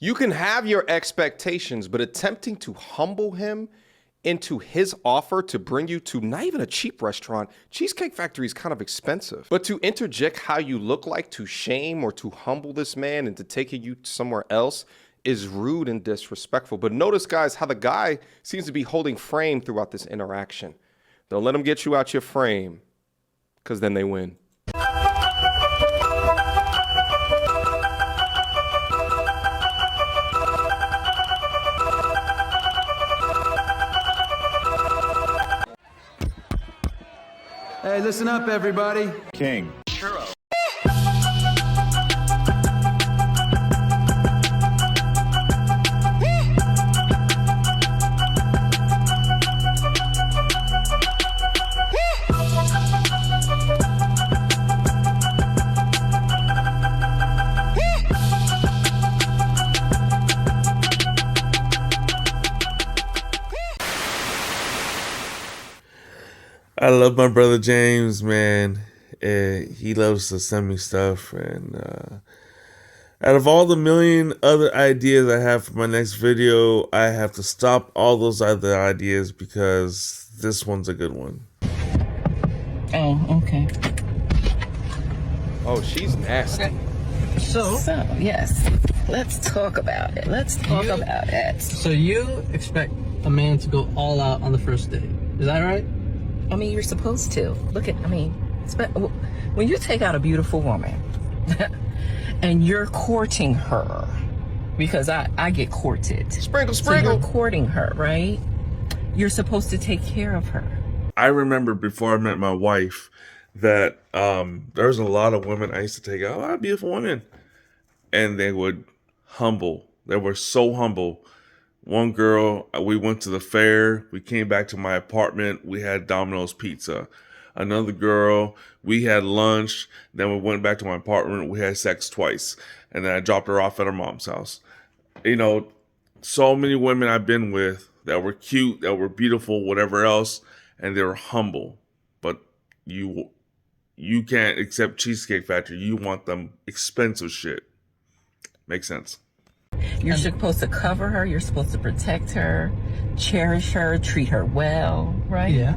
You can have your expectations, but attempting to humble him into his offer to bring you to not even a cheap restaurant. Cheesecake Factory is kind of expensive. But to interject how you look like to shame or to humble this man into taking you somewhere else is rude and disrespectful. But notice, guys, how the guy seems to be holding frame throughout this interaction. Don't let him get you out your frame, because then they win. Hey, listen up, everybody. King. Churro. I love my brother James, man. He loves to send me stuff, and out of all the million other ideas I have for my next video, I have to stop all those other ideas because this one's a good one. Oh, okay. Oh, she's nasty. Okay. So, yes, let's talk about it. Let's talk about it. So you expect a man to go all out on the first date. Is that right? I mean, you're supposed to. When you take out a beautiful woman and you're courting her, because I get courted. Sprinkle, So sprinkle. you're courting her, right? You're supposed to take care of her. I remember before I met my wife that there was a lot of women I used to take out, a lot of beautiful women, and they would humble. They were so humble. One girl, we went to the fair. We came back to my apartment. We had Domino's pizza. Another girl, we had lunch. Then we went back to my apartment. We had sex twice. And then I dropped her off at her mom's house. You know, so many women I've been with that were cute, that were beautiful, whatever else, and they were humble. But you can't accept Cheesecake Factory. You want them expensive shit. Makes sense. You're supposed to cover her. You're supposed to protect her, cherish her, treat her well, right? Yeah.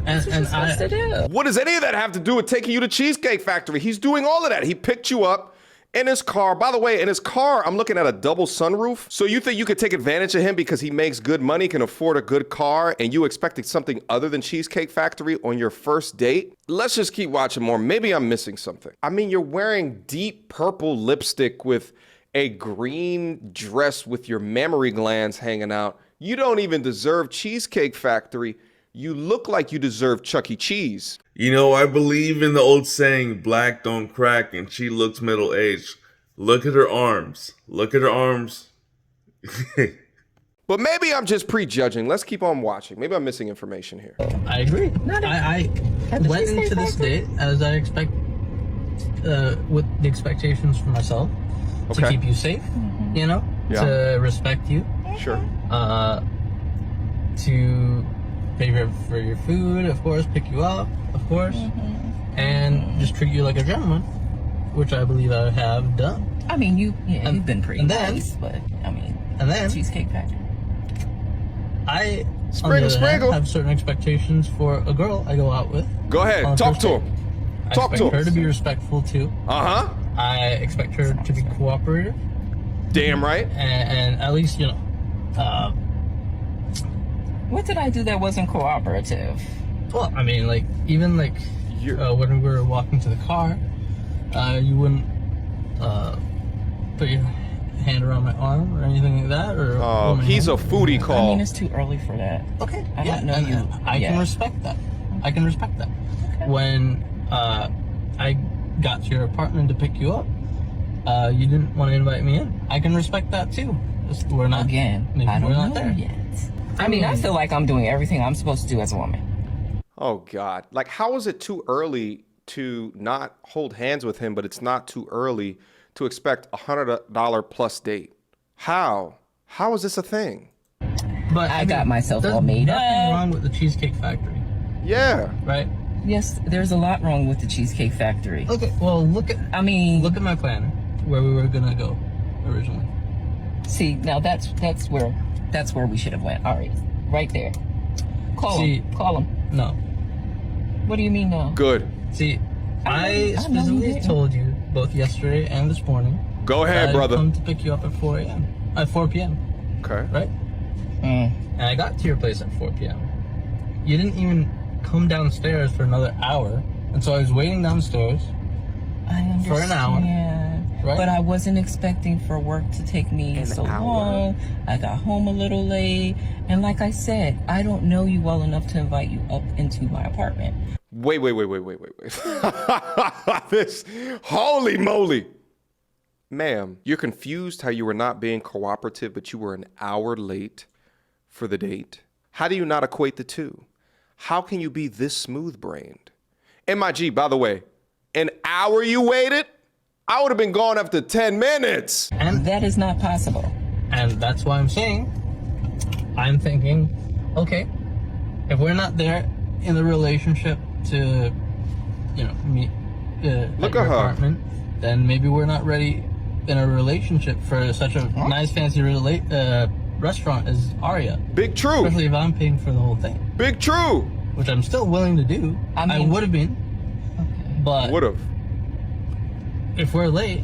That's what you're supposed to do. What does any of that have to do with taking you to Cheesecake Factory? He's doing all of that. He picked you up in his car. By the way, in his car, I'm looking at a double sunroof. So you think you could take advantage of him because he makes good money, can afford a good car, and you expected something other than Cheesecake Factory on your first date? Let's just keep watching more. Maybe I'm missing something. I mean, you're wearing deep purple lipstick with a green dress with your mammary glands hanging out. You don't even deserve Cheesecake Factory. You look like you deserve Chuck E. Cheese. You know, I believe in the old saying, black don't crack, and she looks middle-aged. Look at her arms. Look at her arms. But maybe I'm just prejudging. Let's keep on watching. Maybe I'm missing information here. I agree. I went into this date as I expect, with the expectations for myself. To keep you safe, you know, to respect you. Sure. To pay for your food, of course, pick you up, of course, and just treat you like a gentleman, which I believe I have done. I mean, you've been pretty nice, but I mean, and then Cheesecake Factory. I Sprinkle. have certain expectations for a girl I go out with. Go ahead. Talk to him. I expect her to be respectful too. Uh-huh. I expect her to be cooperative. Damn right. And at least, you know, what did I do that wasn't cooperative? Well, I mean, like, even like when we were walking to the car, you wouldn't put your hand around my arm or anything like that, or he's a foodie call. I mean, it's too early for that. Okay, I don't know you. I can respect that. I can respect that. Okay. When I got to your apartment to pick you up, you didn't want to invite me in. I can respect that too. We're not I don't we're not know there yet. I mean, I feel like I'm doing everything I'm supposed to do as a woman. Oh God! Like, how is it too early to not hold hands with him, but it's not too early to expect $100 plus date? How? How is this a thing? But I got myself all made up. There's nothing wrong with the Cheesecake Factory. Yeah. Right? Yes, there's a lot wrong with the Cheesecake Factory. Okay, well, look at my planner, where we were gonna go originally. See, now that's where we should have went. All right there. Call him. No. What do you mean no? Good. See, I know you specifically didn't. told you both yesterday and this morning. Go ahead, I'd brother. come to pick you up at 4 a.m. At 4 p.m. Okay. Right? And I got to your place at 4 p.m. You didn't even come downstairs for another hour, and so I was waiting downstairs. I understand. For an hour, right? But I wasn't expecting for work to take me so long. I got home a little late. And like I said, I don't know you well enough to invite you up into my apartment. Wait. This, holy moly. Ma'am, you're confused how you were not being cooperative, but you were an hour late for the date. How do you not equate the two? How can you be this smooth-brained? MIG, by the way, an hour you waited? I would have been gone after 10 minutes. And That is not possible. And that's why I'm thinking, okay, if we're not there in the relationship to, meet Look at at your her. apartment, then maybe we're not ready in a relationship for such a nice, fancy restaurant as Aria. Big true. Especially if I'm paying for the whole thing, Big true. which I'm still willing to do. I I mean- would have been, but Would have. if we're late,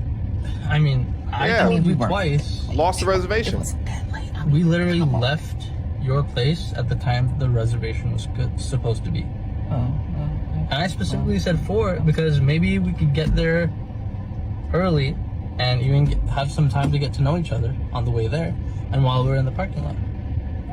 I mean, I Yeah. told We you weren't. twice. Lost the It reservation. wasn't that late. I We mean, literally come on. left your place at the time the reservation was supposed to be. And I specifically said 4 because maybe we could get there early and even have some time to get to know each other on the way there and while we're in the parking lot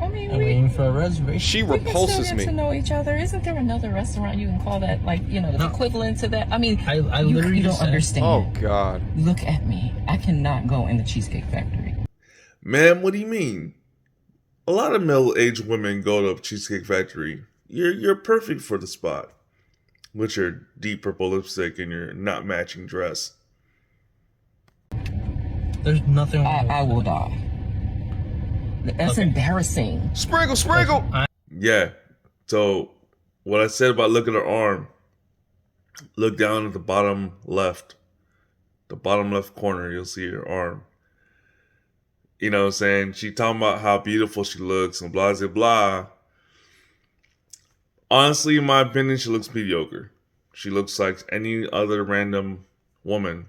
I mean, and waiting for a reservation. She we can repulses still get to me. know each other. Isn't there another restaurant you can call that, like, the No. equivalent to that? I mean, I you literally don't just said- understand. Oh, God. Look at me. I cannot go in the Cheesecake Factory. Man, what do you mean? A lot of middle-aged women go to Cheesecake Factory. You're perfect for the spot. With your deep purple lipstick and your not matching dress. There's nothing wrong with I will die. That's Okay. embarrassing. Sprinkle. Yeah. So what I said about look at her arm, look down at the bottom left. The bottom left corner, you'll see her arm. You know what I'm saying? She talking about how beautiful she looks and blah, blah, blah. Honestly, in my opinion, she looks mediocre. She looks like any other random woman.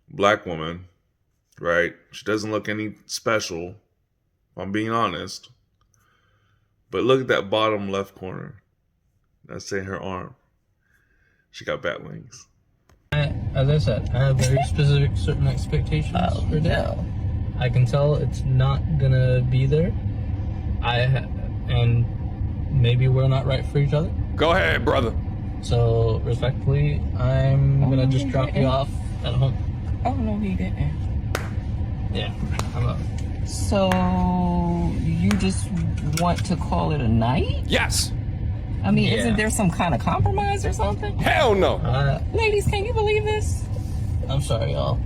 Black woman. Right? She doesn't look any special, if I'm being honest. But look at that bottom left corner. That's saying her arm. She got bat wings. As I said, I have very specific certain expectations for that. No. I can tell it's not gonna be there. And maybe we're not right for each other. Go ahead, brother. So respectfully, I'm gonna just drop you off at home. Oh, no, he didn't. Yeah, I'm up. So, you just want to call it a night? Yes. I mean, Yeah. isn't there some kind of compromise or something? Hell no. Ladies, can you believe this? I'm sorry, y'all.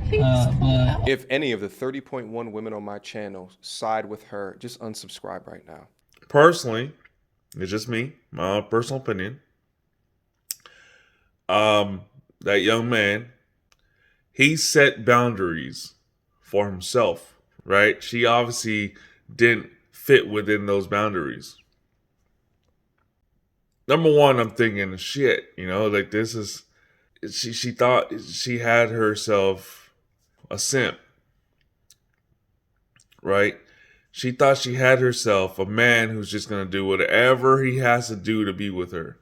He was But If any of the 30.1 women on my channel side with her, just unsubscribe right now. Personally, it's just me, my own personal opinion. That young man, he set boundaries for himself, right? She obviously didn't fit within those boundaries. Number one, I'm thinking, shit, like this is, she thought she had herself a simp, right? She thought she had herself a man who's just going to do whatever he has to do to be with her.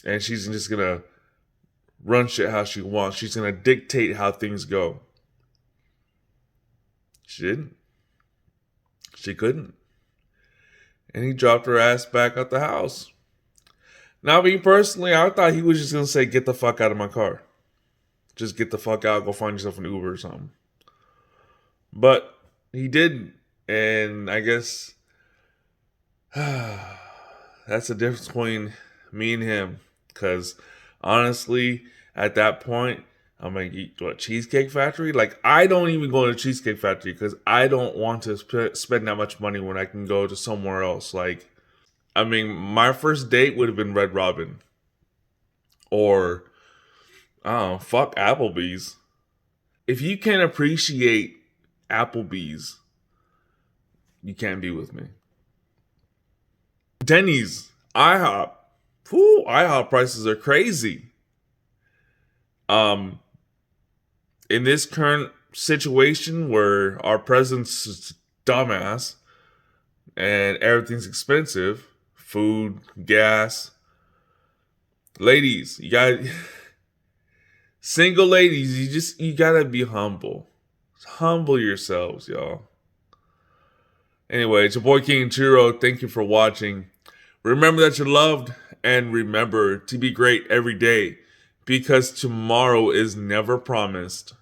And she's just going to run shit how she wants. She's going to dictate how things go. She didn't. She couldn't. And he dropped her ass back at the house. Now, me personally, I thought he was just going to say, get the fuck out of my car. Just get the fuck out, go find yourself an Uber or something. But he didn't. And I guess that's the difference between me and him. Because honestly, at that point, I'm like, what, Cheesecake Factory? Like, I don't even go to Cheesecake Factory because I don't want to spend that much money when I can go to somewhere else. Like, I mean, my first date would have been Red Robin. Or Oh, fuck Applebee's. If you can't appreciate Applebee's, you can't be with me. Denny's, IHOP. Whew, IHOP prices are crazy. In this current situation where our president's is dumbass and everything's expensive, food, gas. Ladies, you got single ladies, you gotta be humble. Humble yourselves, y'all. Anyway, it's your boy King Churro. Thank you for watching. Remember that you're loved, and remember to be great every day, because tomorrow is never promised.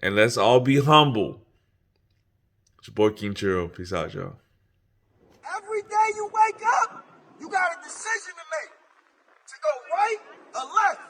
And let's all be humble. It's your boy King Churro. Peace out, y'all. Every day you wake up, you got a decision to make. To go right or left,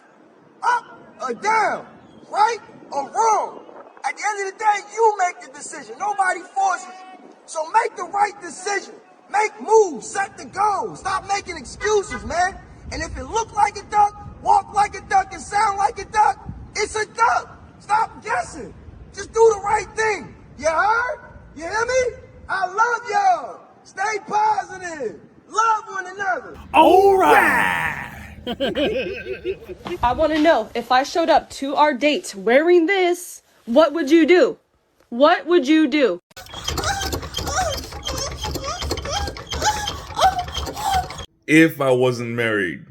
up or down, right or wrong. At the end of the day, you make the decision. Nobody forces you. So make the right decision. Make moves, set the goal. Stop making excuses, man. And if it look like a duck, walk like a duck, and sound like a duck, it's a duck. Stop guessing. Just do the right thing. You heard? You hear me? I love y'all. Stay positive. Love one another. All right. I want to know, if I showed up to our date wearing this, what would you do? What would you do? If I wasn't married.